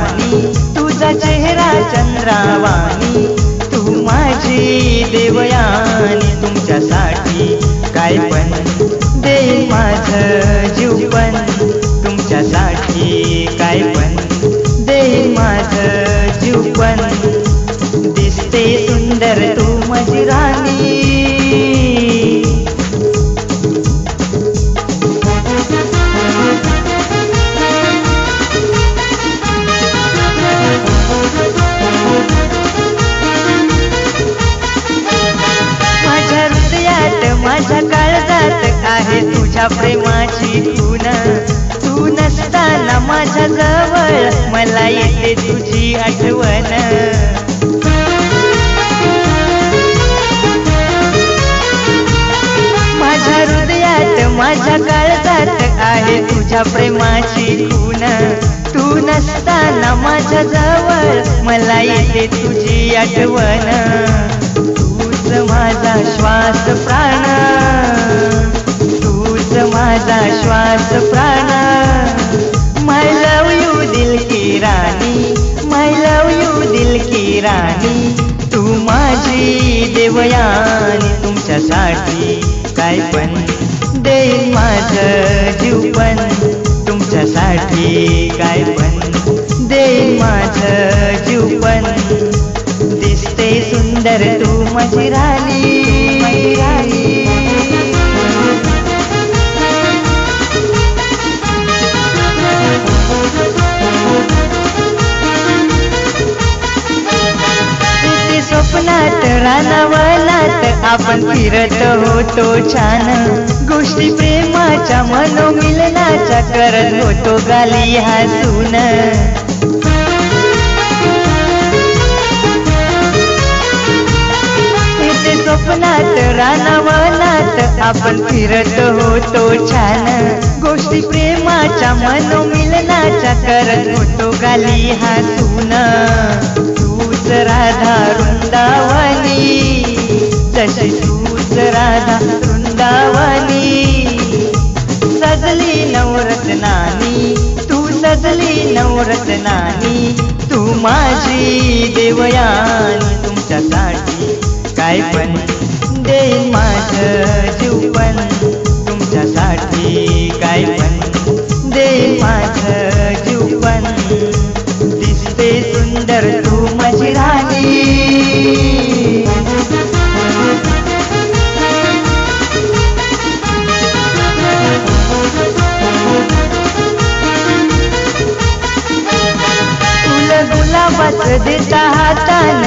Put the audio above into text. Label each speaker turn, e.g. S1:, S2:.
S1: देवावानी, तुझा चेहरा चंद्रावानी, तू माझी देवयानी. तुमच्यासाठी काय पण देईन माझं जीव पण, तुमच्यासाठी काय पण देईन माझं जीव पण. दिसते सुंदर तू माझी राणी, माझ्या हृदयात माझ्या काळजात आहे तुझ्या प्रेमाची खून. तू नसताना माझ्या जवळ मला येते तुझी आठवण. माझ्या हृदयात माझ्या काळजात आहे तुझ्या प्रेमाची खून. तू नसताना माझ्या जवळ मला येते तुझी आठवण. तूच माझा श्वास प्राण, तूच माझा श्वास प्राण. माय लव यू दिल की राणी, माय लव यू दिल की राणी. तू माझी देवयानी, तुमच्यासाठी काय पण देईन माझं जीव पण, तुमच्यासाठी काय पण देईन माझं जीव पण. दिसते सुंदर तू माझी राणी, माझी राणी. स्वप्नात रानावनात आपण फिरत होतो छान. गोष्टी प्रेमाच्या मनोमिलनाच्या करत होतो गाली हसून. स्वप्नात रानावनात आपण फिरत होतो छान. गोष्टी प्रेमाच्या मनोमिलनाच्या करत होतो गाली हसून. तूच राधा वृंदावनी, जशी तूच राधा वृंदावनी. सजली नवरत्नानी, तू सजली नवरत्नानी. तू माझी देवयानी, तुमच्यासाठी काय पण देईन माझं जीव पण, तुमच्यासाठी काय पण देईन माझं जीव पण. दिसते सुंदर तू माझी राणी. फुल गुलाबाच देता हातान,